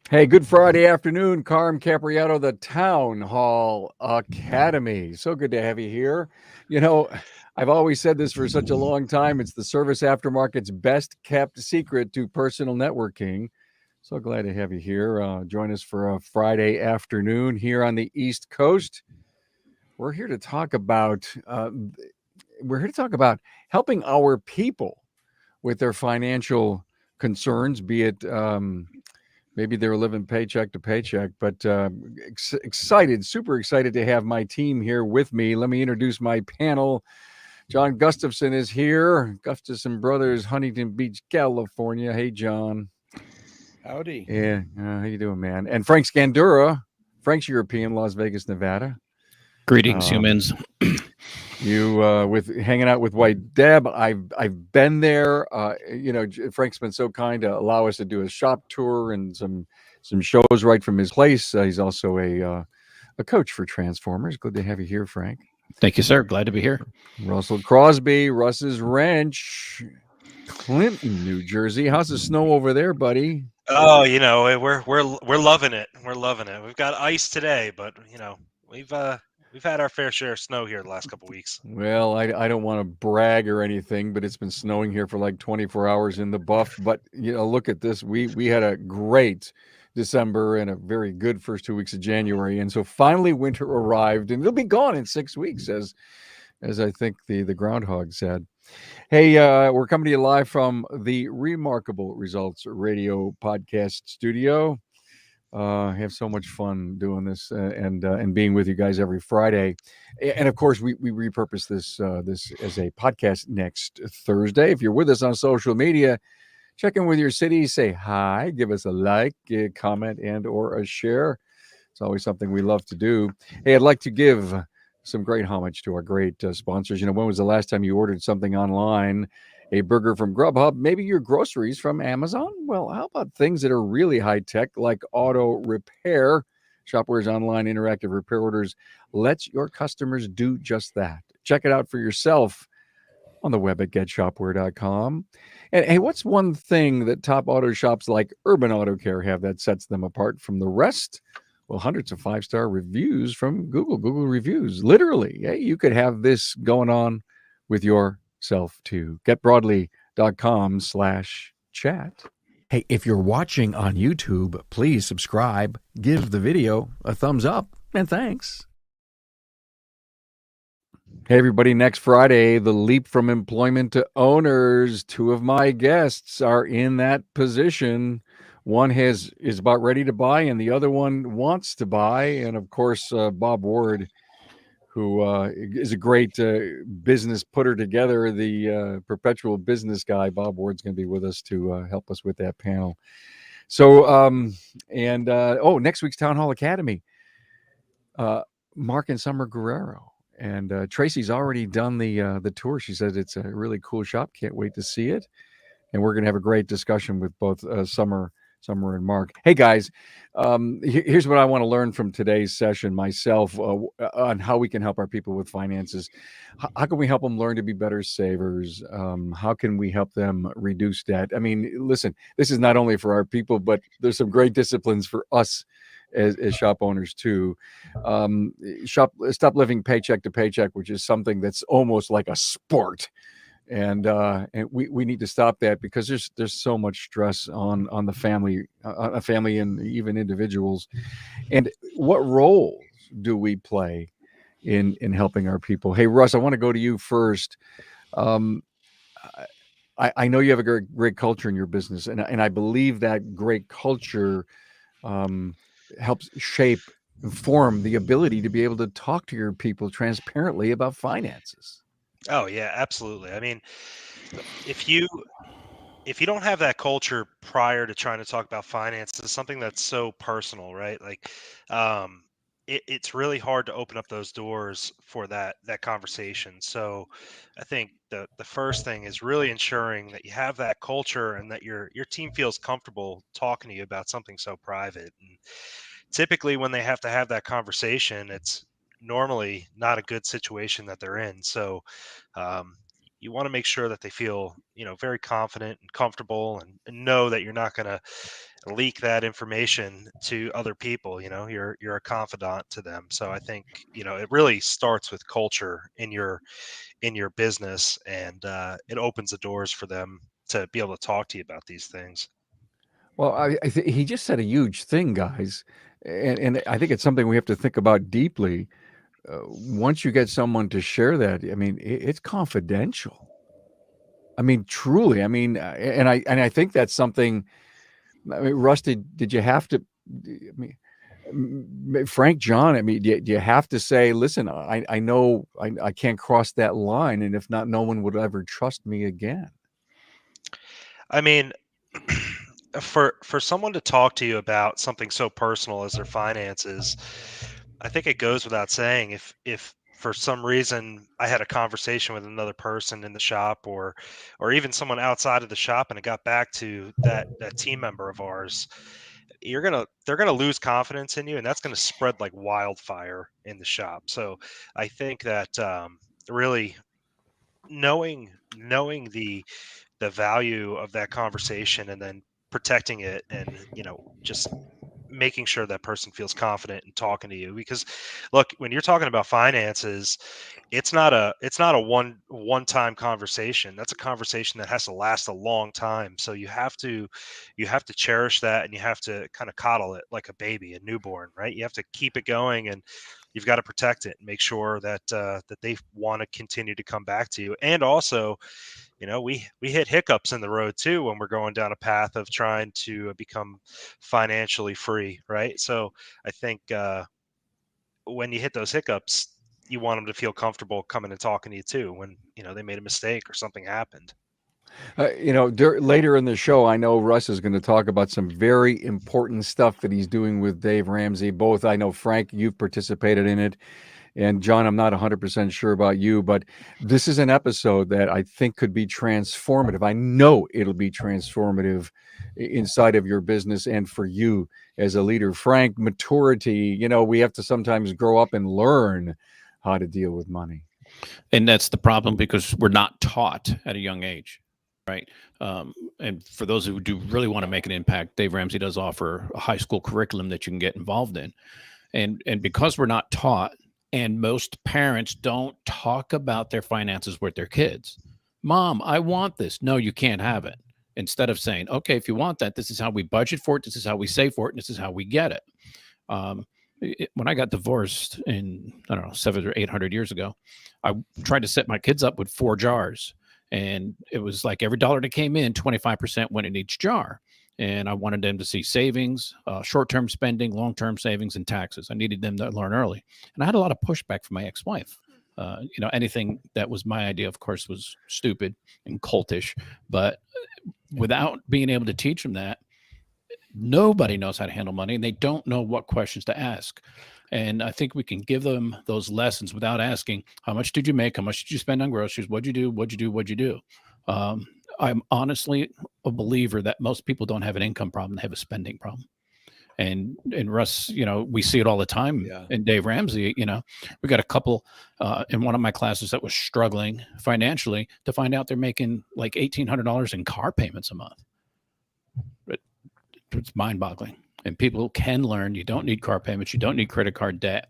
Hey, good Friday afternoon, Carm Capriato, the Town Hall Academy. So good to have you here. You know, I've always said this for such a long time. It's the service aftermarket's best kept secret to personal networking. So glad to have you here. Join us for a Friday afternoon here on the East Coast. We're here to talk about helping our people with their financial concerns, be it maybe they're living paycheck to paycheck, but excited, super excited to have my team here with me. Let me introduce my panel. John Gustafson is here. Gustafson Brothers, Huntington Beach, California. Hey, John. Howdy. Yeah, how you doing, man? And Frank Scandura, Frank's European, Las Vegas, Nevada. Greetings, Um, humans. you with hanging out with White Deb. I've been there. Frank's been so kind to allow us to do a shop tour and some shows right from his place. He's also a coach for Transformers. Good to have you here, Frank. Thank you, sir. Glad to be here. Russell Crosby, Russ's Ranch, Clinton, New Jersey. How's the snow over there, buddy? Oh, we're loving it. We're loving it. We've got ice today, but we've had our fair share of snow here the last couple weeks. Well, I don't want to brag or anything, but it's been snowing here for like 24 hours in the Buff. But look at this. We had a great December and a very good first 2 weeks of January, and so finally winter arrived, and it'll be gone in 6 weeks, as I think the groundhog said. Hey, we're coming to you live from the Remarkable Results Radio podcast studio. Have so much fun doing this and being with you guys every Friday, and of course we repurpose this as a podcast next Thursday. If you're with us on social media, check in with your city, say hi, give us a like, a comment, and or a share. It's always something we love to do. Hey, I'd like to give some great homage to our great sponsors. When was the last time you ordered something online? A burger from Grubhub, maybe your groceries from Amazon? Well, how about things that are really high tech, like auto repair? Shopware's online interactive repair orders lets your customers do just that. Check it out for yourself on the web at getshopware.com. And hey, what's one thing that top auto shops like Urban Auto Care have that sets them apart from the rest? Well, hundreds of five-star reviews from Google reviews. Literally, you could have this going on with yourself too. Getbroadly.com/chat. Hey, if you're watching on YouTube, please subscribe, give the video a thumbs up, and thanks. Hey, everybody, next Friday, the leap from employment to owners. Two of my guests are in that position. One is about ready to buy, and the other one wants to buy. And of course, Bob Ward, who is a great business putter together, the perpetual business guy. Bob Ward's going to be with us to help us with that panel. So, next week's Town Hall Academy, Mark and Summer Guerrero. And Tracy's already done the tour. She says it's a really cool shop. Can't wait to see it. And we're going to have a great discussion with both Summer and Mark. Hey, guys, here's what I want to learn from today's session myself on how we can help our people with finances. How can we help them learn to be better savers? How can we help them reduce debt? I mean, listen, this is not only for our people, but there's some great disciplines for us as shop owners too. Stop living paycheck to paycheck, which is something that's almost like a sport. And we need to stop that because there's so much stress on the family, and even individuals. And what roles do we play in helping our people? Hey, Russ, I want to go to you first. I know you have a great culture in your business, and I believe that great culture helps shape and form the ability to be able to talk to your people transparently about finances. Oh yeah, absolutely. I mean, if you don't have that culture prior to trying to talk about finances, something that's so personal, right? Like, it's really hard to open up those doors for that conversation. So, I think the first thing is really ensuring that you have that culture and that your team feels comfortable talking to you about something so private. And typically, when they have to have that conversation, it's normally not a good situation that they're in. So, um, you want to make sure that they feel, very confident and comfortable, and know that you're not going to leak that information to other people. You're a confidant to them. So I think, it really starts with culture in your business, and it opens the doors for them to be able to talk to you about these things. Well, he just said a huge thing, guys, and I think it's something we have to think about deeply. Once you get someone to share that, I mean, it's confidential. I mean, truly. I mean, and I think that's something. I mean, Rusty, did you have to? I mean, Frank, John. I mean, do you have to say, listen? I know I can't cross that line, and if not, no one would ever trust me again. I mean, for someone to talk to you about something so personal as their finances, I think it goes without saying, if for some reason I had a conversation with another person in the shop, or even someone outside of the shop, and it got back to that team member of ours, they're gonna lose confidence in you, and that's gonna spread like wildfire in the shop. So I think that, really knowing the value of that conversation, and then protecting it, and just making sure that person feels confident in talking to you. Because look, when you're talking about finances, it's not a one time conversation. That's a conversation that has to last a long time. So you have to cherish that, and you have to kind of coddle it like a baby, a newborn, right? You have to keep it going, and you've got to protect it and make sure that that they want to continue to come back to you. And also, we hit hiccups in the road too when we're going down a path of trying to become financially free, right? So I think, when you hit those hiccups, you want them to feel comfortable coming and talking to you too when they made a mistake or something happened. Later in the show, I know Russ is going to talk about some very important stuff that he's doing with Dave Ramsey. Both, I know, Frank, you've participated in it. And John, I'm not 100% sure about you, but this is an episode that I think could be transformative. I know it'll be transformative inside of your business and for you as a leader. Frank, maturity, we have to sometimes grow up and learn how to deal with money. And that's the problem, because we're not taught at a young age, right? And for those who do really want to make an impact, Dave Ramsey does offer a high school curriculum that you can get involved in. And because we're not taught, and most parents don't talk about their finances with their kids. Mom, I want this. No, you can't have it. Instead of saying, okay, if you want that, this is how we budget for it. This is how we save for it. And this is how we get it. When I got divorced in, I don't know, 700 or 800 years ago, I tried to set my kids up with 4 jars. And it was like every dollar that came in, 25% went in each jar. And I wanted them to see savings, short-term spending, long-term savings, and taxes. I needed them to learn early. And I had a lot of pushback from my ex-wife. Anything that was my idea, of course, was stupid and cultish. But without being able to teach them that, nobody knows how to handle money, and they don't know what questions to ask. And I think we can give them those lessons without asking, how much did you make? How much did you spend on groceries? What'd you do? What'd you do? What'd you do? I'm honestly a believer that most people don't have an income problem. They have a spending problem. And Russ, we see it all the time. Yeah. And Dave Ramsey, we got a couple in one of my classes that was struggling financially, to find out they're making like $1,800 in car payments a month. It's mind-boggling. And people can learn. You don't need car payments. You don't need credit card debt.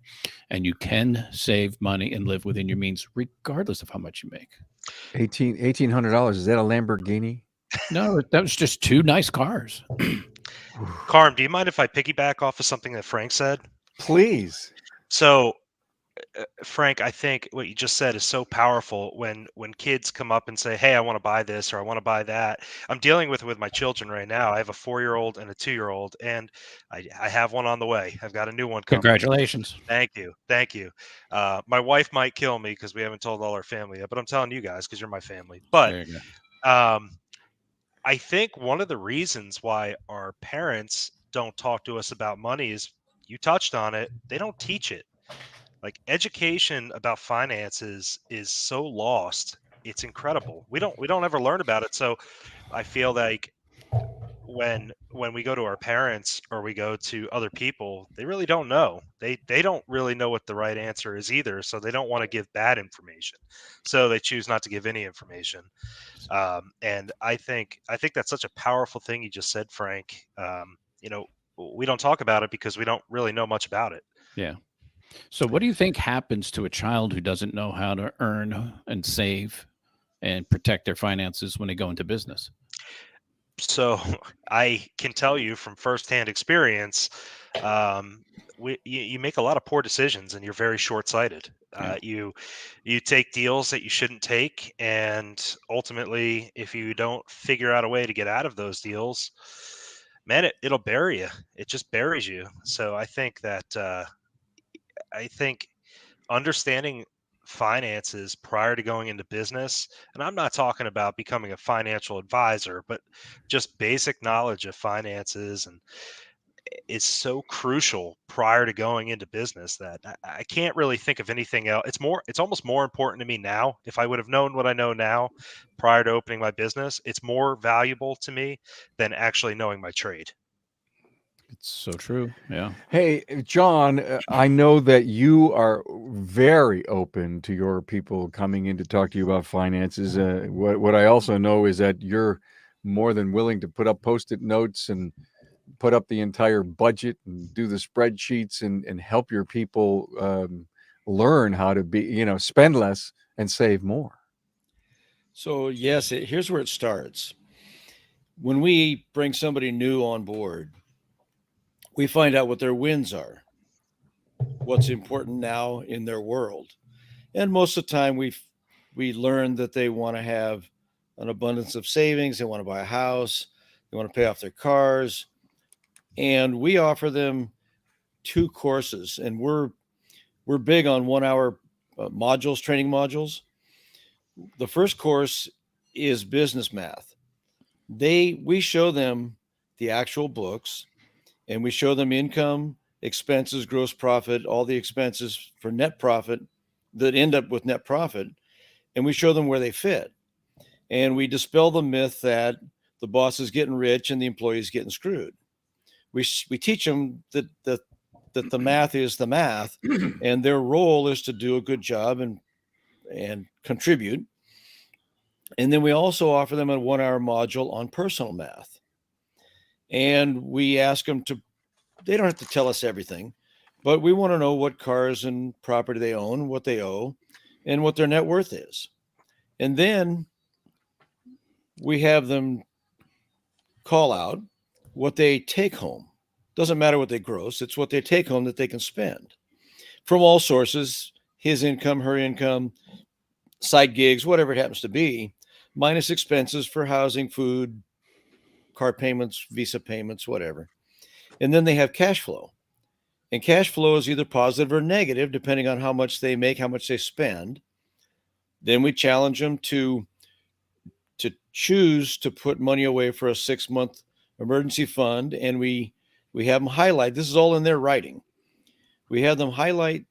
And you can save money and live within your means, regardless of how much you make. $1,800. Is that a Lamborghini? No, that was just 2 nice cars. Carm, do you mind if I piggyback off of something that Frank said? Please. So, Frank, I think what you just said is so powerful. When kids come up and say, "Hey, I want to buy this," or "I want to buy that," I'm dealing with my children right now. I have a 4-year-old and a 2-year-old, and I have one on the way. I've got a new one coming. Congratulations. Thank you, thank you. My wife might kill me because we haven't told all our family yet, but I'm telling you guys because you're my family. But There you go. I think one of the reasons why our parents don't talk to us about money is, you touched on it, they don't teach it. Like, education about finances is so lost. It's incredible. We don't ever learn about it. So I feel like when we go to our parents or we go to other people, they really don't know. They don't really know what the right answer is either, so they don't want to give bad information. So they choose not to give any information. And I think that's such a powerful thing you just said, Frank. We don't talk about it because we don't really know much about it. Yeah. So what do you think happens to a child who doesn't know how to earn and save and protect their finances when they go into business? So I can tell you from firsthand experience, um, you make a lot of poor decisions and you're very short-sighted. Yeah. You take deals that you shouldn't take, and ultimately, if you don't figure out a way to get out of those deals, man, it'll bury you. It just buries you. So I think understanding finances prior to going into business, and I'm not talking about becoming a financial advisor, but just basic knowledge of finances and is so crucial prior to going into business that I can't really think of anything else. It's almost more important to me now. If I would have known what I know now prior to opening my business, it's more valuable to me than actually knowing my trade. It's so true. Yeah. Hey, John, I know that you are very open to your people coming in to talk to you about finances. What I also know is that you're more than willing to put up Post-it notes and put up the entire budget and do the spreadsheets and help your people learn how to spend less and save more. So yes, here's where it starts. When we bring somebody new on board, we find out what their wins are, what's important now in their world. And most of the time we learn that they want to have an abundance of savings, they want to buy a house, they want to pay off their cars. And we offer them 2 courses, and we're big on 1-hour modules, training modules. The first course is business math. We show them the actual books, and we show them income, expenses, gross profit, all the expenses for net profit that end up with net profit, and we show them where they fit. And we dispel the myth that the boss is getting rich and the employee is getting screwed. We teach them that the math is the math, and their role is to do a good job and contribute. And then we also offer them a 1-hour module on personal math. And we ask them they don't have to tell us everything, but we want to know what cars and property they own, what they owe, and what their net worth is. And then we have them call out what they take home. Doesn't matter what they gross, it's what they take home that they can spend from all sources, his income, her income, side gigs, whatever it happens to be, minus expenses for housing, food, car payments, visa payments, whatever. And then they have cash flow. And cash flow is either positive or negative, depending on how much they make, how much they spend. Then we challenge them to choose to put money away for a 6-month emergency fund. And we have them highlight, this is all in their writing. We have them highlight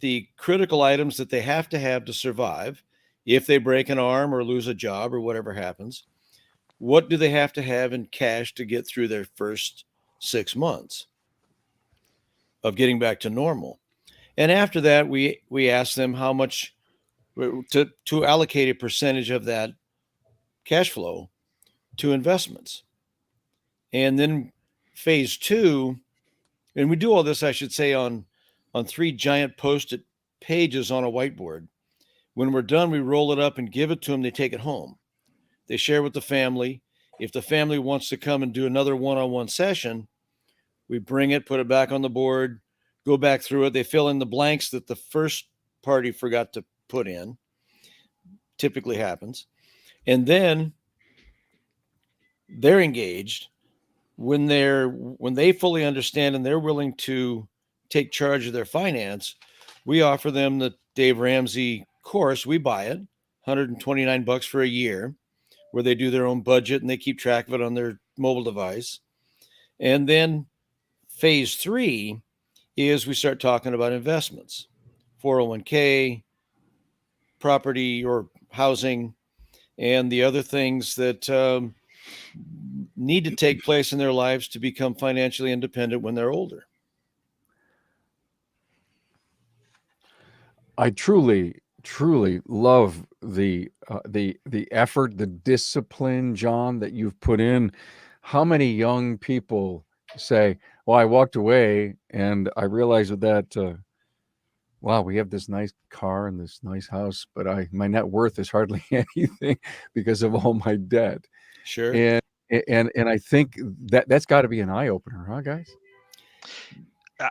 the critical items that they have to survive. If they break an arm or lose a job or whatever happens, what do they have to have in cash to get through their first 6 months of getting back to normal? And after that, we ask them how much to allocate a percentage of that cash flow to investments. And then phase 2, and we do all this, I should say, on 3 giant Post-it pages on a whiteboard. When we're done, we roll it up and give it to them. They take it home. They share with the family. If the family wants to come and do another one-on-one session, we bring it, put it back on the board, go back through it. They fill in the blanks that the first party forgot to put in. Typically happens. And then they're engaged. When they fully understand and they're willing to take charge of their finance, we offer them the Dave Ramsey course. We buy it, $129 for a year, where they do their own budget and they keep track of it on their mobile device. And then phase 3 is we start talking about investments, 401k, property or housing, and the other things that need to take place in their lives to become financially independent when they're older. I truly love the effort, the discipline, John, that you've put in. How many young people say, well, I walked away and I realized that wow, we have this nice car and this nice house, but my net worth is hardly anything because of all my debt. Sure. And I think that's got to be an eye opener, huh, guys?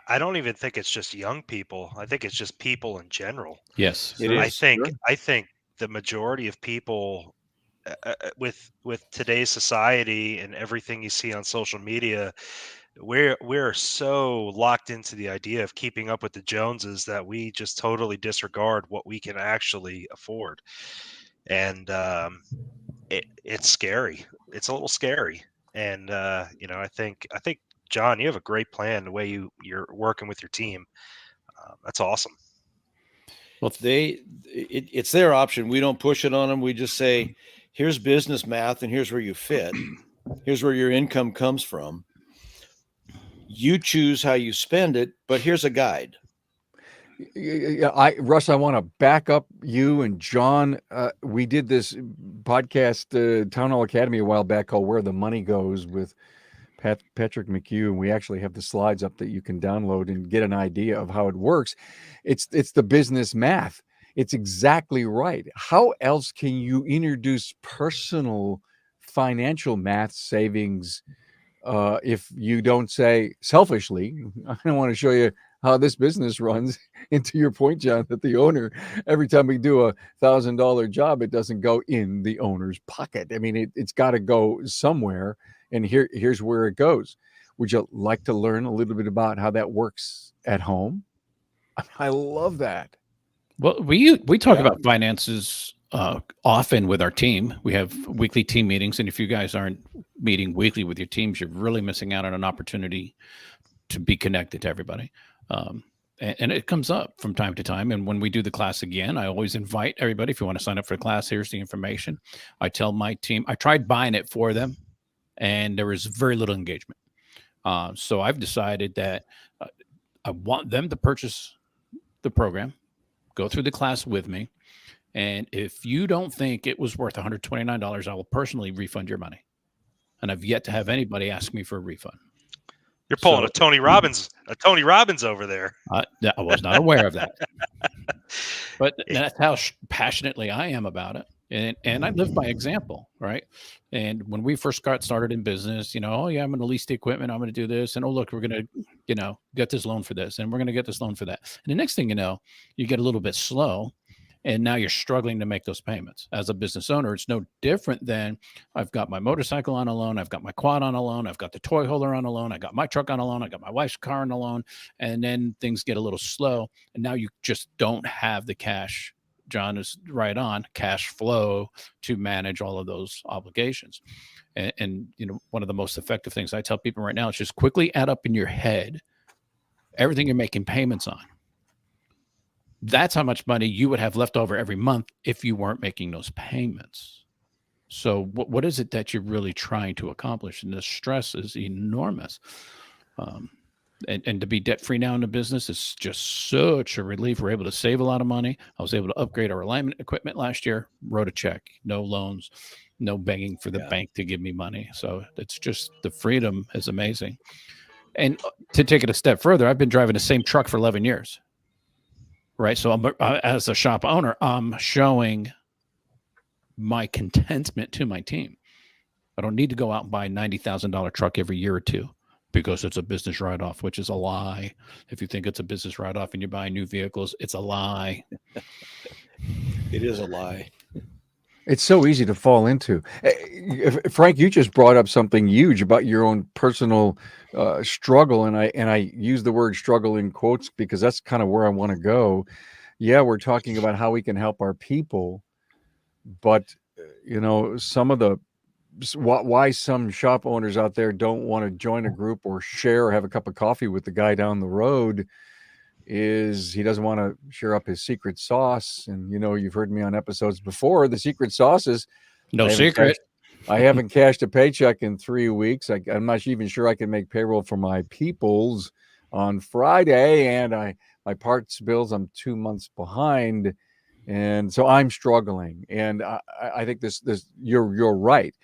I don't even think it's just young people. I think it's just people in general. Yes. It I is. think Sure. I think the majority of people with today's society and everything you see on social media, we're so locked into the idea of keeping up with the Joneses that we just totally disregard what we can actually afford, and it's scary. It's a little scary, and I think John, you have a great plan the way you're working with your team. That's awesome. Well, It's their option. We don't push it on them. We just say, here's business math, and here's where you fit. Here's where your income comes from. You choose how you spend it, but here's a guide. Yeah, Russ, I want to back up you and John. We did this podcast, Town Hall Academy, a while back called "Where the Money Goes" with Patrick McHugh, and we actually have the slides up that you can download and get an idea of how it works. It's the business math. It's exactly right. How else can you introduce personal financial math savings if you don't say selfishly, I don't want to show you how this business runs, and to your point, John, that the owner, every time we do $1,000 job, it doesn't go in the owner's pocket. I mean, it's got to go somewhere, and here's where it goes. Would you like to learn a little bit about how that works at home? I love that. Well, we talk Yeah. about finances often with our team. We have weekly team meetings, and if you guys aren't meeting weekly with your teams, you're really missing out on an opportunity to be connected to everybody. And it comes up from time to time. And when we do the class again, I always invite everybody. If you want to sign up for the class, here's the information. I tell my team, I tried buying it for them, and there was very little engagement. So I've decided that I want them to purchase the program, go through the class with me. And if you don't think it was worth $129, I will personally refund your money. And I've yet to have anybody ask me for a refund. You're pulling So- a Tony Robbins I there. I was not aware of that. But that's how passionately I am about it. And I live by example, right? And when we first got started in business, oh yeah, I'm going to lease the equipment. I'm going to do this. And oh, look, we're going to, get this loan for this. And we're going to get this loan for that. And the next thing you know, you get a little bit slow. And now you're struggling to make those payments. As a business owner, it's no different than I've got my motorcycle on a loan. I've got my quad on a loan. I've got the toy holder on a loan. I got my truck on a loan. I got my wife's car on a loan. And then things get a little slow. And now you just don't have the cash. John is right on cash flow to manage all of those obligations. And one of the most effective things I tell people right now is just quickly add up in your head everything you're making payments on. That's how much money you would have left over every month if you weren't making those payments. So what is it that you're really trying to accomplish? And the stress is enormous. And to be debt-free now in the business is just such a relief. We're able to save a lot of money. I was able to upgrade our alignment equipment last year, wrote a check, no loans, no begging for the bank to give me money. So it's just, the freedom is amazing. And to take it a step further, I've been driving the same truck for 11 years. Right. So as a shop owner, I'm showing my contentment to my team. I don't need to go out and buy a $90,000 truck every year or two because it's a business write-off, which is a lie. If you think it's a business write-off and you're buying new vehicles, it's a lie. It is a lie. It's so easy to fall into. Frank, you just brought up something huge about your own personal struggle, and I use the word struggle in quotes because that's kind of where I want to go. Yeah, we're talking about how we can help our people, but some of the why some shop owners out there don't want to join a group or share or have a cup of coffee with the guy down the road is he doesn't want to share up his secret sauce. And you've heard me on episodes before. The secret sauce is no secret. I haven't cashed a paycheck in 3 weeks. I'm not even sure I can make payroll for my peoples on Friday, and my parts bills, I'm 2 months behind, and so I'm struggling. And I think this you're right.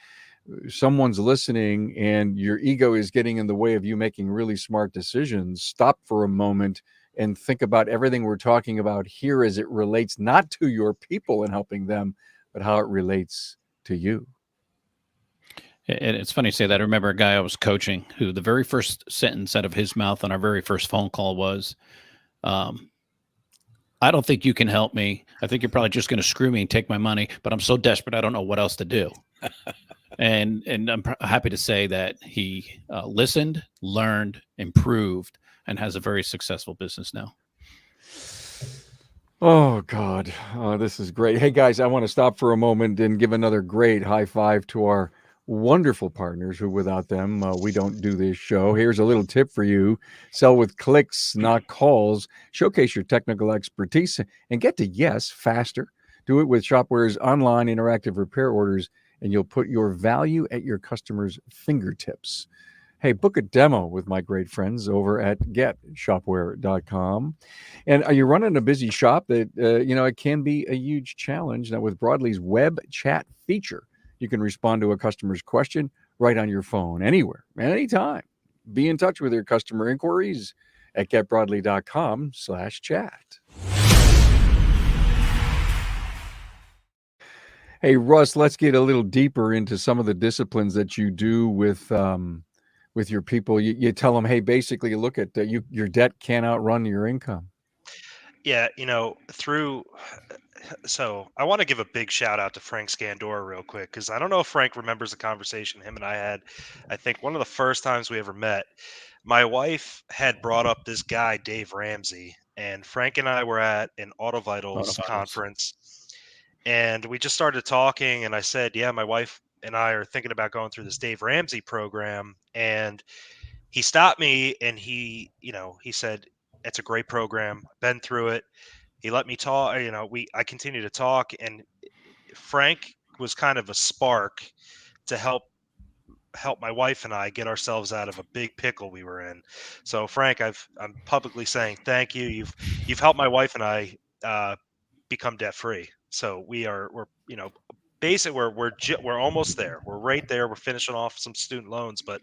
Someone's listening, and your ego is getting in the way of you making really smart decisions. Stop for a moment and think about everything we're talking about here as it relates not to your people and helping them, but how it relates to you. And it's funny you say that. I remember a guy I was coaching who the very first sentence out of his mouth on our very first phone call was, I don't think you can help me. I think you're probably just going to screw me and take my money, but I'm so desperate I don't know what else to do. and I'm happy to say that he listened, learned, improved, and has a very successful business now. Oh, God. This is great. Hey, guys, I want to stop for a moment and give another great high five to our wonderful partners who without them, we don't do this show. Here's a little tip for you. Sell with clicks, not calls. Showcase your technical expertise and get to yes faster. Do it with Shopware's online interactive repair orders, and you'll put your value at your customers' fingertips. Hey, book a demo with my great friends over at getshopware.com. And are you running a busy shop that, it can be a huge challenge? Now, with Broadly's web chat feature, you can respond to a customer's question right on your phone, anywhere, anytime. Be in touch with your customer inquiries at getbroadly.com/chat. Hey, Russ, let's get a little deeper into some of the disciplines that you do with your people. You tell them, hey, basically, look at your debt can't outrun your income. Yeah, so I want to give a big shout out to Frank Scandora real quick, because I don't know if Frank remembers the conversation him and I had. I think one of the first times we ever met. My wife had brought up this guy, Dave Ramsey, and Frank and I were at an Auto Vitals conference, and we just started talking, and I said, yeah, my wife and I are thinking about going through this Dave Ramsey program. And he stopped me and he said, it's a great program. I've been through it. He let me talk. I continue to talk, and Frank was kind of a spark to help my wife and I get ourselves out of a big pickle we were in. So Frank, I'm publicly saying thank you. You've helped my wife and I become debt free. So we're basically we're almost there. We're right there. We're finishing off some student loans, but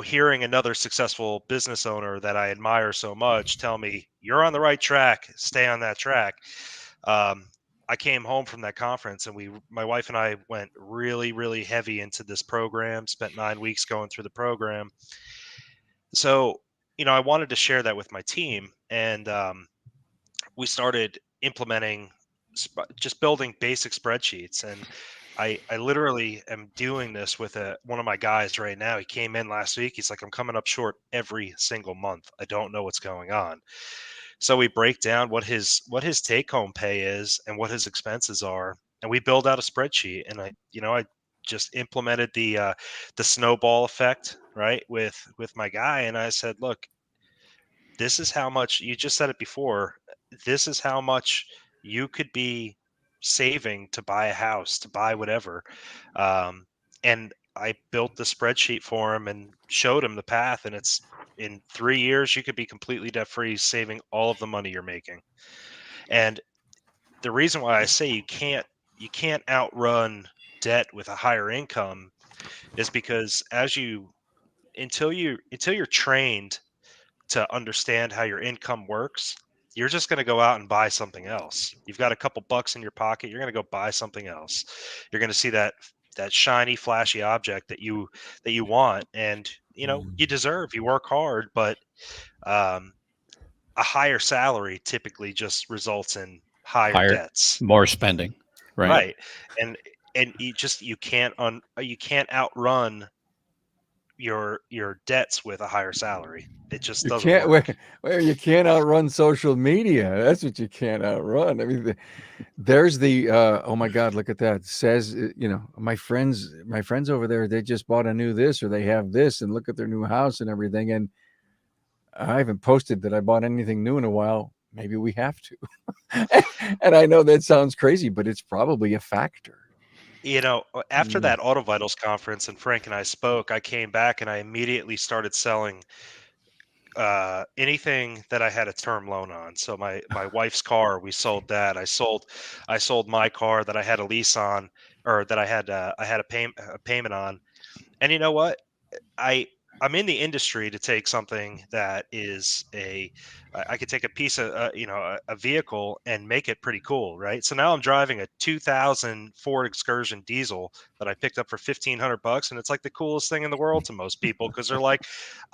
hearing another successful business owner that I admire so much tell me you're on the right track, stay on that track. I came home from that conference, and my wife and I went really, really heavy into this program, spent 9 weeks going through the program. So, I wanted to share that with my team, and we started implementing, just building basic spreadsheets. And I literally am doing this with one of my guys right now. He came in last week. He's like, I'm coming up short every single month. I don't know what's going on. So we break down what his take home pay is and what his expenses are, and we build out a spreadsheet. And I just implemented the snowball effect, right, with my guy. And I said, look, this is how much, you just said it before, this is how much you could be saving to buy a house, to buy whatever. And I built the spreadsheet for him and showed him the path. And it's, in 3 years, you could be completely debt free, saving all of the money you're making. And the reason why I say you can't outrun debt with a higher income is because until you're trained to understand how your income works, you're just going to go out and buy something else. You've got a couple bucks in your pocket, you're going to go buy something else. You're going to see that shiny, flashy object that you want, and you deserve. You work hard, but a higher salary typically just results in higher debts, more spending, right? And you can't outrun your debts with a higher salary. It just doesn't work. You can't outrun social media. That's what you can't outrun. I mean, there's the oh my God, look at that. Says my friends over there, they just bought a new this, or they have this, and look at their new house and everything. And I haven't posted that I bought anything new in a while. Maybe we have to. And I know that sounds crazy, but it's probably a factor. After Mm. that Auto Vitals conference and Frank and I spoke, I came back and I immediately started selling anything that I had a term loan on. So my wife's car, we sold that. I sold my car that I had a lease on, or that I had a payment on. And you know what? I I'm in the industry to take something that is I could take a piece of a vehicle and make it pretty cool, right? So now I'm driving a 2000 Ford Excursion diesel that I picked up for $1,500, and it's like the coolest thing in the world to most people because they're like,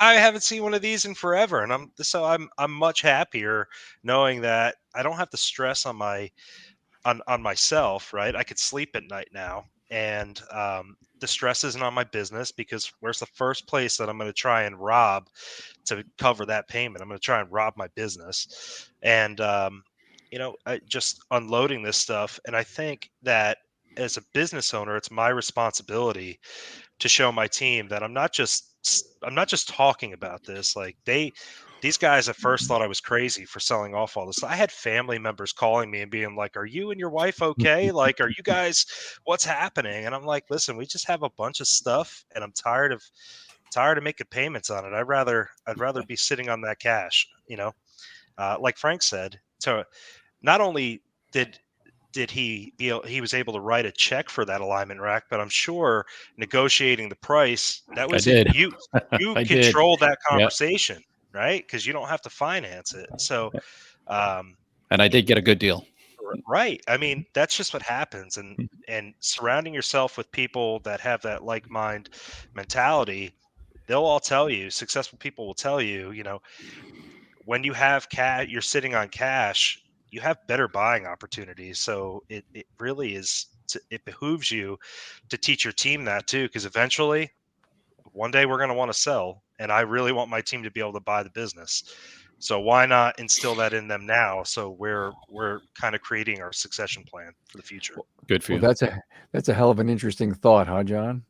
I haven't seen one of these in forever, and I'm much happier knowing that I don't have to stress on myself, right? I could sleep at night now, and the stress isn't on my business because where's the first place that I'm going to try and rob to cover that payment? I'm going to try and rob my business, and just unloading this stuff. And I think that as a business owner, it's my responsibility to show my team that I'm not just talking about this. Like these guys at first thought I was crazy for selling off all this. I had family members calling me and being like, "Are you and your wife okay? Like, are you guys what's happening?" And I'm like, "Listen, we just have a bunch of stuff and I'm tired of making payments on it. I'd rather be sitting on that cash, like Frank said. So not only did he was able to write a check for that alignment rack, but I'm sure negotiating the price, that I was did. you I did. controlled that Yeah. conversation, right? Because you don't have to finance it. So um And I it, did get a good deal. right. I mean, that's just what happens. And surrounding yourself with people that have that like mind mentality, they'll all tell you, successful people will tell you, when you have cash, you're sitting on cash, you have better buying opportunities. So it really it behooves you to teach your team that too, because eventually one day we're going to want to sell, and I really want my team to be able to buy the business. So why not instill that in them now? So we're kind of creating our succession plan for the future. Good for Well, you. that's a hell of an interesting thought, huh, John?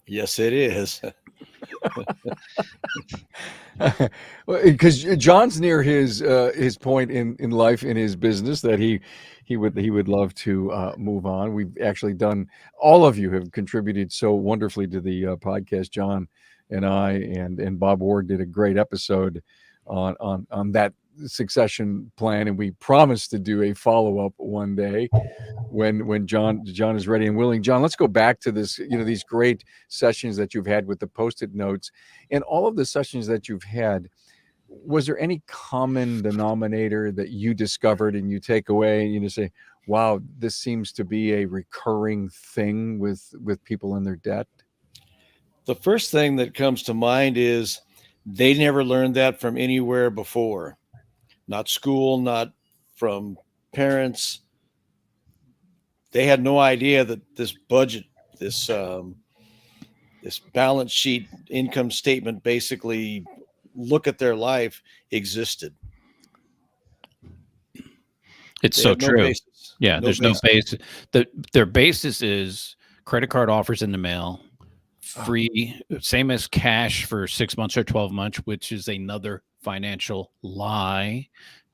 Yes, it is. Because John's near his point in life in his business that he would love to move on. We've actually done all of you have contributed so wonderfully to the podcast. John and I and Bob Ward did a great episode on that succession plan, and we promised to do a follow up one day when John is ready and willing. John, let's go back to this, these great sessions that you've had with the post-it notes and all of the sessions that you've had. Was there any common denominator that you discovered and you take away and you say, wow, this seems to be a recurring thing with people in their debt? The first thing that comes to mind is they never learned that from anywhere before. Not school, not from parents. They had no idea that this budget, this balance sheet, income statement, basically look at their life existed. It's They so had no true. basis. Yeah, No there's no basis. base. Their basis is credit card offers in the mail, free, same as cash for 6 months or 12 months, which is another financial lie.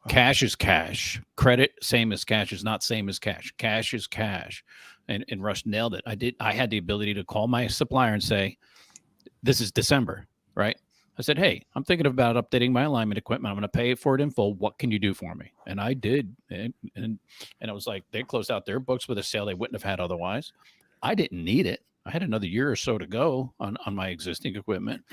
Cash is cash. Credit, same as cash, is not same as cash. Cash is cash. And Rush nailed it. I had the ability to call my supplier and say, this is December, right? I said, hey, I'm thinking about updating my alignment equipment. I'm going to pay for it in full. What can you do for me? And I did. And it was like they closed out their books with a sale they wouldn't have had otherwise. I didn't need it. I had another year or so to go on my existing equipment.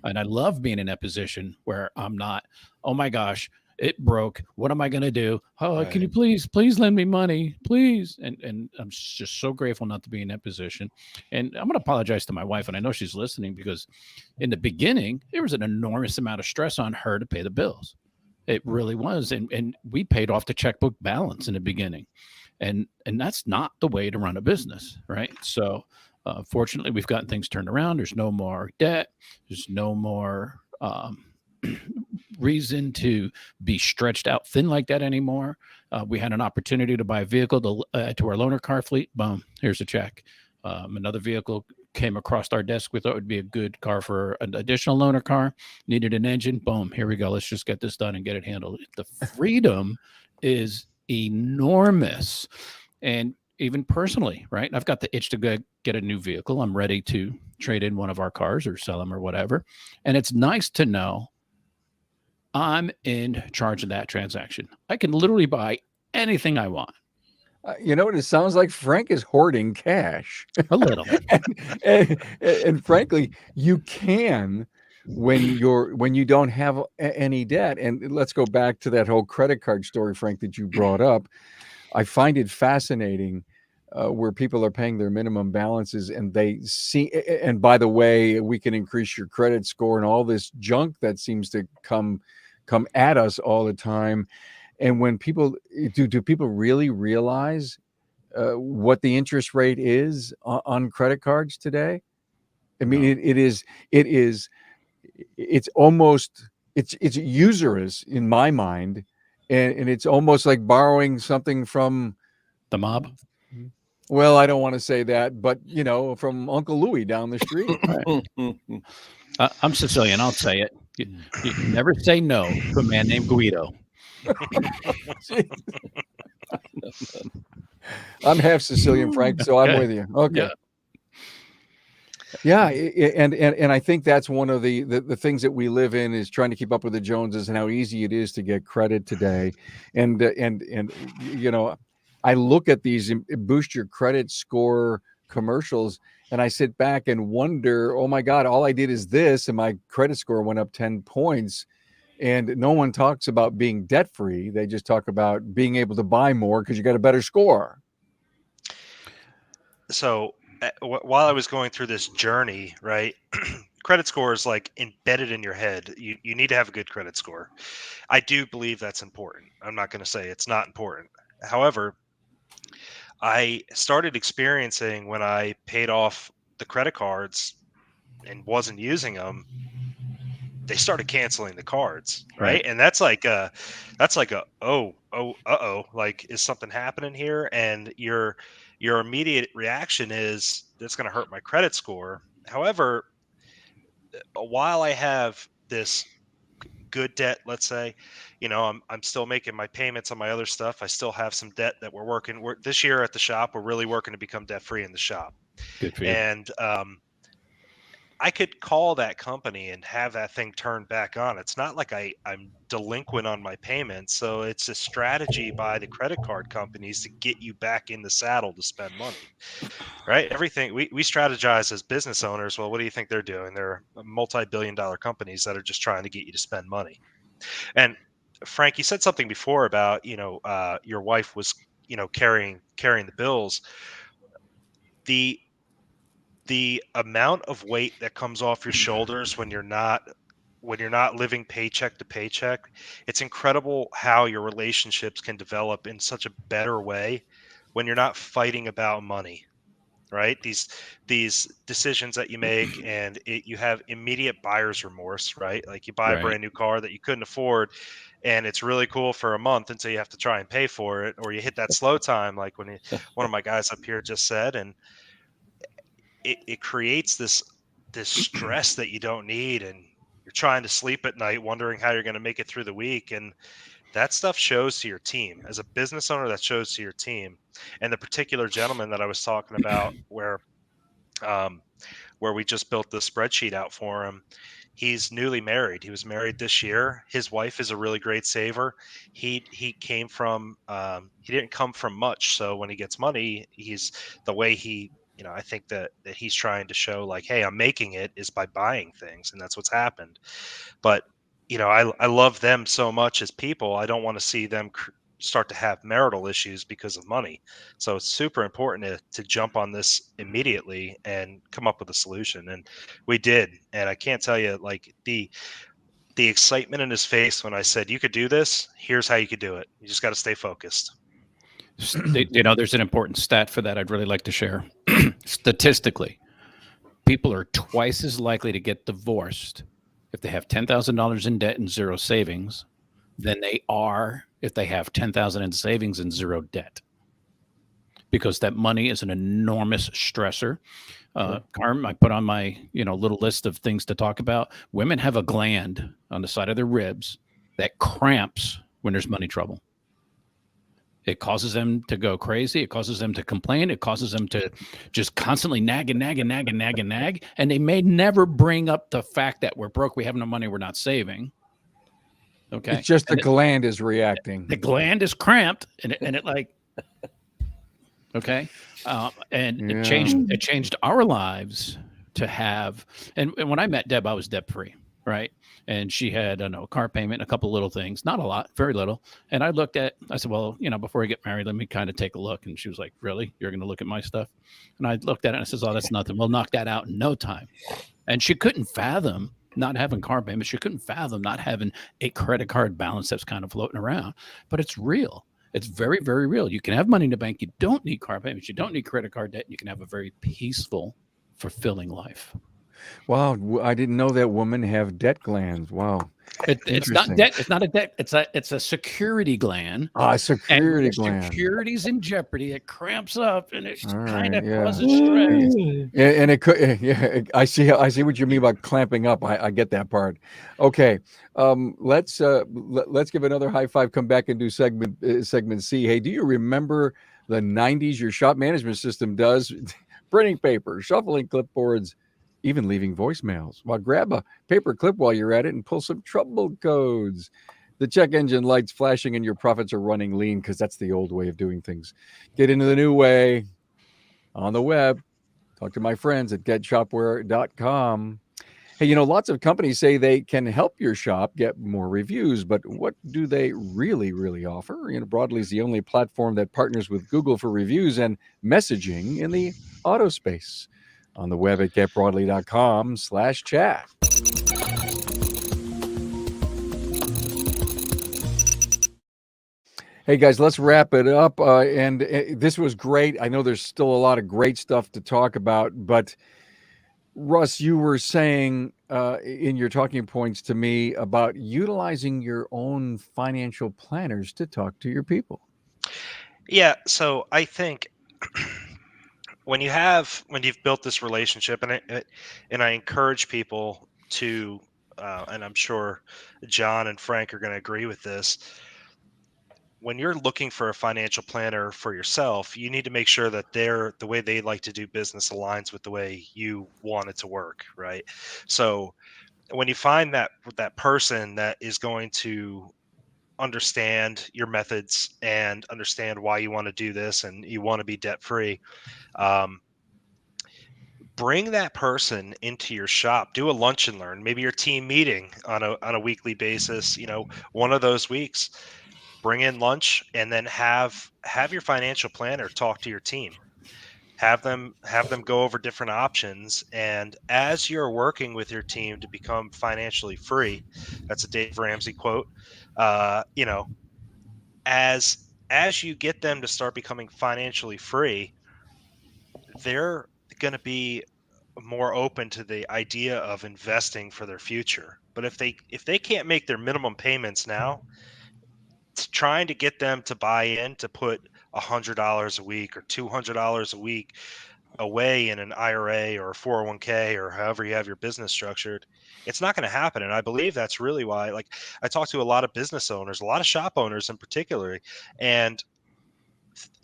And I love being in that position where I'm not, oh my gosh, it broke. What am I going to do? Oh, can you please lend me money, please? And I'm just so grateful not to be in that position. And I'm going to apologize to my wife. And I know she's listening because in the beginning, there was an enormous amount of stress on her to pay the bills. It really was. And we paid off the checkbook balance in the beginning. And that's not the way to run a business, right? So fortunately, we've gotten things turned around. There's no more debt. There's no more reason to be stretched out thin like that anymore. We had an opportunity to buy a vehicle to our loaner car fleet. Boom, here's a check. Another vehicle came across our desk. We thought would be a good car for an additional loaner car. Needed an engine. Boom, here we go. Let's just get this done and get it handled. The freedom is enormous. And even personally, right? I've got the itch to get a new vehicle. I'm ready to trade in one of our cars or sell them or whatever. And it's nice to know I'm in charge of that transaction. I can literally buy anything I want. You know what it sounds like? Frank is hoarding cash. A little. And frankly, you can when you don't have any debt. And let's go back to that whole credit card story, Frank, that you brought up. I find it fascinating where people are paying their minimum balances and they see, and by the way, we can increase your credit score and all this junk that seems to come at us all the time. And when people do people really realize what the interest rate is on credit cards today? I mean, it's almost it's usurious in my mind, and it's almost like borrowing something from the mob. Well, I don't want to say that, but from Uncle Louie down the street. I'm Sicilian. I'll say it. You never say no to a man named Guido. I'm half Sicilian, Frank, so I'm with you. Okay. Yeah, and I think that's one of the things that we live in is trying to keep up with the Joneses and how easy it is to get credit today. And I look at these boost your credit score commercials and I sit back and wonder, oh my God, all I did is this and my credit score went up 10 points. And no one talks about being debt free. They just talk about being able to buy more because you got a better score. So while I was going through this journey, right, credit score is like embedded in your head. You need to have a good credit score. I do believe that's important. I'm not going to say it's not important. However, I started experiencing when I paid off the credit cards and wasn't using them, they started canceling the cards, right? And that's like a like, is something happening here? And your immediate reaction is that's going to hurt my credit score. However, while I have this good debt, let's say, I'm still making my payments on my other stuff. I still have some debt that we're this year at the shop. We're really working to become debt free in the shop. Good for you. And I could call that company and have that thing turned back on. It's not like I'm delinquent on my payments. So it's a strategy by the credit card companies to get you back in the saddle to spend money, right? Everything we strategize as business owners. Well, what do you think they're doing? They're multi-billion-dollar companies that are just trying to get you to spend money. And Frank, you said something before about, your wife was, carrying the bills. The amount of weight that comes off your shoulders when you're not living paycheck to paycheck, it's incredible how your relationships can develop in such a better way when you're not fighting about money, right? These decisions that you make, and you have immediate buyer's remorse, right? Like you buy a brand new car that you couldn't afford, and it's really cool for a month until you have to try and pay for it, or you hit that slow time, like when one of my guys up here just said, and it creates this stress that you don't need, and you're trying to sleep at night wondering how you're going to make it through the week. And that stuff shows to your team. As a business owner, that shows to your team. And the particular gentleman that I was talking about where we just built the spreadsheet out for him, he's newly married. He was married this year. His wife is a really great saver. He came from he didn't come from much, so when he gets money, he's the way he, I think that he's trying to show like, hey, I'm making it is by buying things, and that's what's happened. But I love them so much as people. I don't want to see them start to have marital issues because of money. So it's super important to jump on this immediately and come up with a solution. And we did. And I can't tell you, like, the excitement in his face when I said, you could do this, here's how you could do it. You just got to stay focused. There's an important stat for that I'd really like to share. Statistically, people are twice as likely to get divorced if they have $10,000 in debt and zero savings than they are if they have $10,000 in savings and zero debt, because that money is an enormous stressor. Carm, I put on my little list of things to talk about. Women have a gland on the side of their ribs that cramps when there's money trouble. It causes them to go crazy. It causes them to complain. It causes them to just constantly nag and nag and nag and nag and nag. And they may never bring up the fact that we're broke, we have no money, we're not saving. Okay. It's just the And gland is reacting. the gland is cramped and it like, okay. And Yeah. it changed our lives to have, and when I met Deb, I was debt free. Right. And she had, I don't know, a car payment, a couple little things, not a lot, very little. And I said, well, before we get married, let me kind of take a look. And she was like, really? You're going to look at my stuff? And I looked at it and I says, oh, that's nothing. We'll knock that out in no time. And she couldn't fathom not having car payments. She couldn't fathom not having a credit card balance that's kind of floating around. But it's real. It's very, very real. You can have money in the bank. You don't need car payments. You don't need credit card debt. You can have a very peaceful, fulfilling life. Wow, I didn't know that women have debt glands. Wow. It's not debt. It's not a debt. It's a security gland. Security and gland. Security's in jeopardy. It cramps up and it All kind right, of yeah. causes stress. Yeah, and it could. Yeah, I see what you mean by clamping up. I get that part. Okay, let's give another high five. Come back and do segment C. Hey, do you remember the '90s? Your shop management system does printing paper, shuffling clipboards, even leaving voicemails. Well, grab a paper clip while you're at it and pull some trouble codes. The check engine lights flashing and your profits are running lean because that's the old way of doing things. Get into the new way on the web. Talk to my friends at getshopware.com. Hey, lots of companies say they can help your shop get more reviews, but what do they really, really offer? Broadly is the only platform that partners with Google for reviews and messaging in the auto space. On the web at getbroadly.com/chat. Hey guys, let's wrap it up. And this was great. I know there's still a lot of great stuff to talk about, but Russ, you were saying in your talking points to me about utilizing your own financial planners to talk to your people. Yeah. So I think when you've built this relationship, and I encourage people to, and I'm sure John and Frank are going to agree with this. When you're looking for a financial planner for yourself, you need to make sure that the way they like to do business aligns with the way you want it to work, right? So when you find that person that is going to understand your methods and understand why you want to do this and you want to be debt free, bring that person into your shop. Do a lunch and learn, maybe your team meeting on a weekly basis. One of those weeks, bring in lunch and then have your financial planner talk to your team. Have them go over different options, and as you're working with your team to become financially free, that's a Dave Ramsey quote. As you get them to start becoming financially free, they're going to be more open to the idea of investing for their future. But if they can't make their minimum payments now, trying to get them to buy in to put $100 a week or $200 a week away in an IRA or a 401k or however you have your business structured, it's not going to happen. And I believe that's really why, like, I talk to a lot of business owners, a lot of shop owners in particular, and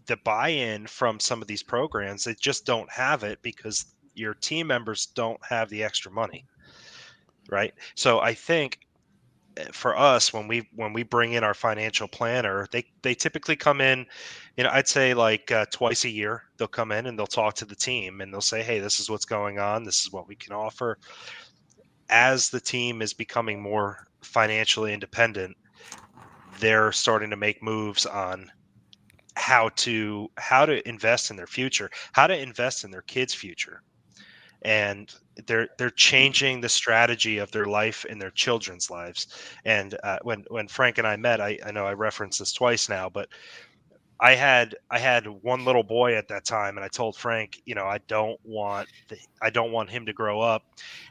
the buy-in from some of these programs, they just don't have it because your team members don't have the extra money. Right. So I think for us, when we bring in our financial planner, they typically come in, I'd say like twice a year. They'll come in and they'll talk to the team and they'll say, hey, this is what's going on, this is what we can offer. As the team is becoming more financially independent, they're starting to make moves on how to invest in their future, how to invest in their kids' future. And they're changing the strategy of their life and their children's lives. And when Frank and I met, I know I referenced this twice now, but I had one little boy at that time, and I told Frank, I don't want him to grow up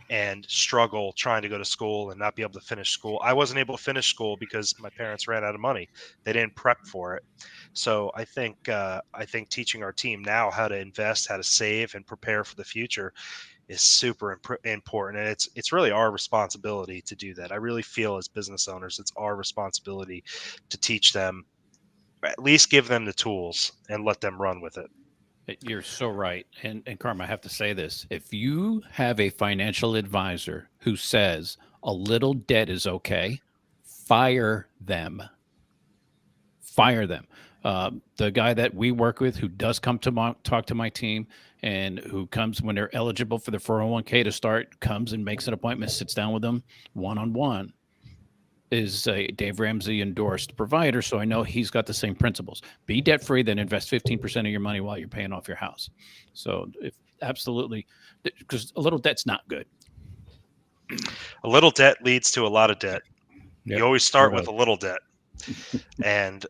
and struggle trying to go to school and not be able to finish school. I wasn't able to finish school because my parents ran out of money. They didn't prep for it. So I think teaching our team now how to invest, how to save, and prepare for the future is super important, and it's really our responsibility to do that. I really feel as business owners, it's our responsibility to teach them at least give them the tools and let them run with it. You're so right. And Carmen, I have to say this. If you have a financial advisor who says a little debt is okay, fire them. Fire them. The guy that we work with who does come to talk to my team and who comes when they're eligible for the 401k to start, comes and makes an appointment, sits down with them one-on-one, is a Dave Ramsey endorsed provider. So I know he's got the same principles. Be debt free, then invest 15% of your money while you're paying off your house. So if absolutely, because a little debt's not good. A little debt leads to a lot of debt. Yep. You always start with a little debt. And,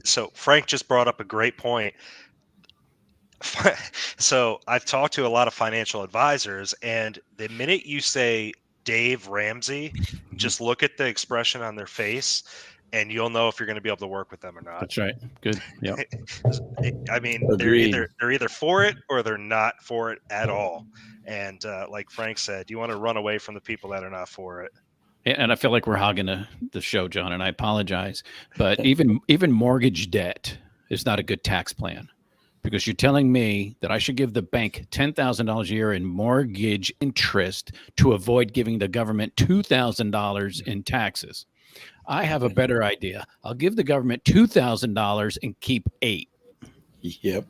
so Frank just brought up a great point. So I've talked to a lot of financial advisors, and the minute you say Dave Ramsey, just look at the expression on their face and you'll know if you're going to be able to work with them or not. That's right. Good. Yeah. I mean, Agreed. they're either for it or they're not for it at all. And like Frank said, you want to run away from the people that are not for it. And I feel like we're hogging the show, John, and I apologize. But even mortgage debt is not a good tax plan, because you're telling me that I should give the bank $10,000 a year in mortgage interest to avoid giving the government $2,000 in taxes. I have a better idea. I'll give the government $2,000 and keep $8,000. Yep.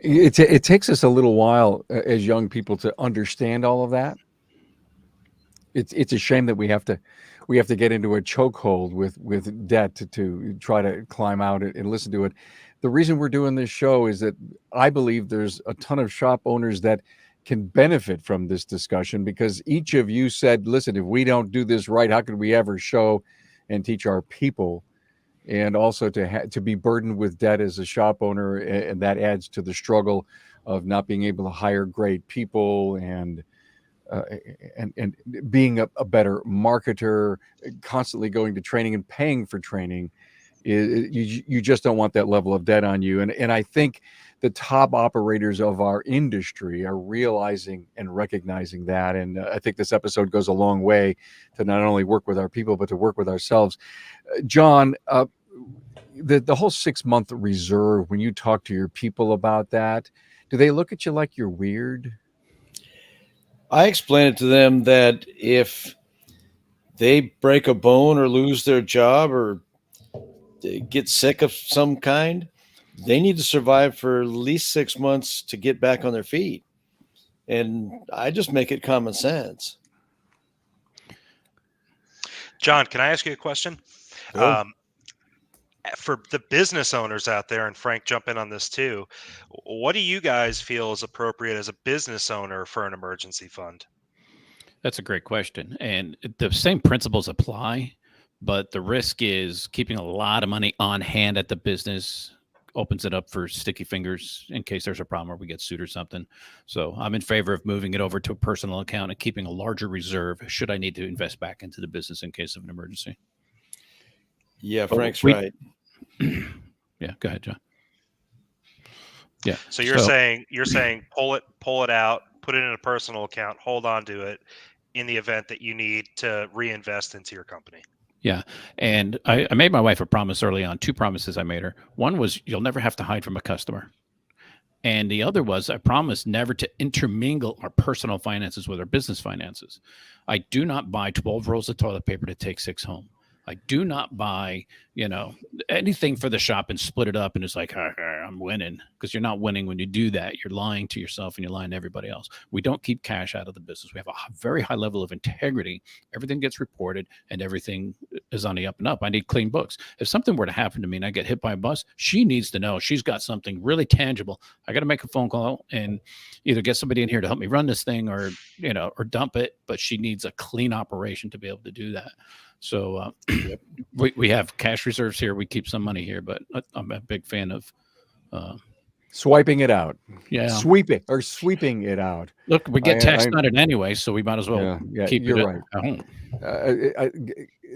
It takes us a little while as young people to understand all of that. It's a shame that we have to get into a chokehold with debt to try to climb out and listen to it. The reason we're doing this show is that I believe there's a ton of shop owners that can benefit from this discussion, because each of you said, listen, if we don't do this right, how could we ever show and teach our people? And also to be burdened with debt as a shop owner, and that adds to the struggle of not being able to hire great people and being a better marketer, constantly going to training and paying for training. You just don't want that level of debt on you. And I think the top operators of our industry are realizing and recognizing that. And I think this episode goes a long way to not only work with our people, but to work with ourselves. John, the whole 6-month reserve, when you talk to your people about that, do they look at you like you're weird? I explain it to them that if they break a bone or lose their job or they get sick of some kind, they need to survive for at least 6 months to get back on their feet. And I just make it common sense. John, can I ask you a question? Sure. For the business owners out there, and Frank, jump in on this too, what do you guys feel is appropriate as a business owner for an emergency fund? That's a great question. And the same principles apply, but the risk is keeping a lot of money on hand at the business opens it up for sticky fingers in case there's a problem or we get sued or something. So I'm in favor of moving it over to a personal account and keeping a larger reserve should I need to invest back into the business in case of an emergency. Yeah, Frank's right. Yeah, go ahead, John. Yeah. So you're saying pull it out, put it in a personal account, hold on to it in the event that you need to reinvest into your company. Yeah. And I made my wife a promise early on, 2 promises I made her. One was you'll never have to hide from a customer. And the other was I promised never to intermingle our personal finances with our business finances. I do not buy 12 rolls of toilet paper to take 6 home. I do not buy, anything for the shop and split it up and it's like, I'm winning, because you're not winning when you do that. You're lying to yourself and you're lying to everybody else. We don't keep cash out of the business. We have a very high level of integrity. Everything gets reported and everything is on the up and up. I need clean books. If something were to happen to me and I get hit by a bus, she needs to know she's got something really tangible. I got to make a phone call and either get somebody in here to help me run this thing or dump it, but she needs a clean operation to be able to do that. So we have cash reserves here. We keep some money here, but I'm a big fan of swiping it out. Yeah. Sweeping it out. Look, we get taxed on it anyway, so we might as well keep it right. at home.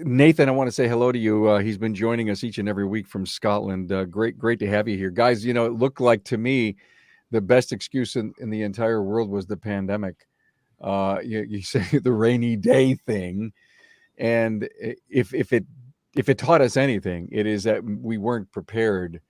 Nathan, I want to say hello to you. He's been joining us each and every week from Scotland. Great to have you here. Guys, it looked like to me the best excuse in the entire world was the pandemic. You say the rainy day thing. And if it taught us anything, it is that we weren't prepared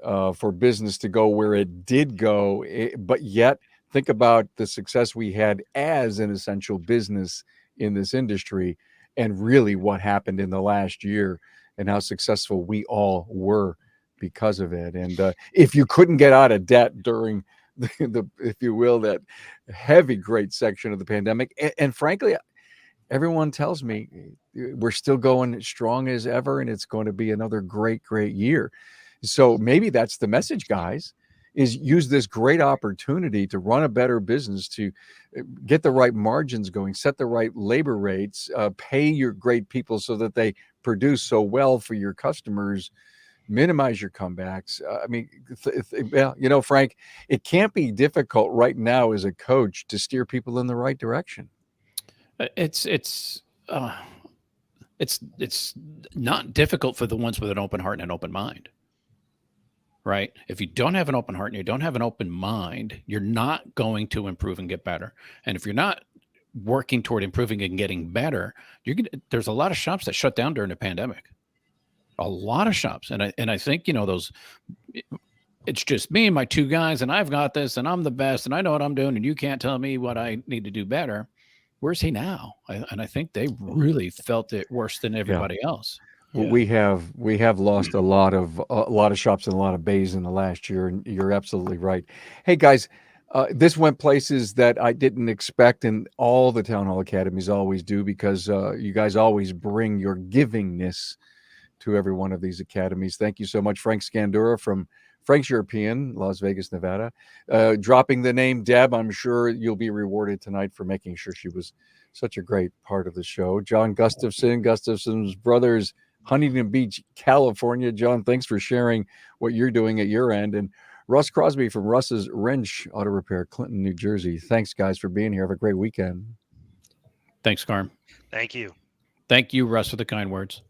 for business to go where it did go. But yet, think about the success we had as an essential business in this industry, and really what happened in the last year, and how successful we all were because of it. And if you couldn't get out of debt during the if you will, that heavy great section of the pandemic, and frankly, everyone tells me we're still going strong as ever, and it's going to be another great year. So maybe that's the message, guys, is use this great opportunity to run a better business, to get the right margins going, set the right labor rates, pay your great people so that they produce so well for your customers, minimize your comebacks. I mean, Frank, it can't be difficult right now as a coach to steer people in the right direction. It's not difficult for the ones with an open heart and an open mind, right? If you don't have an open heart and you don't have an open mind, you're not going to improve and get better. And if you're not working toward improving and getting better, there's a lot of shops that shut down during the pandemic. A lot of shops. And I think, it's just me and my two guys, and I've got this, and I'm the best, and I know what I'm doing, and you can't tell me what I need to do better. Where's he now? And I think they really felt it worse than everybody else. Yeah. We have lost a lot of shops and a lot of bays in the last year, and you're absolutely right. Hey guys, this went places that I didn't expect, and all the Town Hall Academies always do, because you guys always bring your givingness to every one of these academies. Thank you so much, Frank Scandura from Frank's European, Las Vegas, Nevada. Dropping the name Deb, I'm sure you'll be rewarded tonight for making sure she was such a great part of the show. John Gustafson's Brothers, Huntington Beach, California. John, thanks for sharing what you're doing at your end. And Russ Crosby from Russ's Wrench Auto Repair, Clinton, New Jersey. Thanks, guys, for being here. Have a great weekend. Thanks, Carm. Thank you. Thank you, Russ, for the kind words.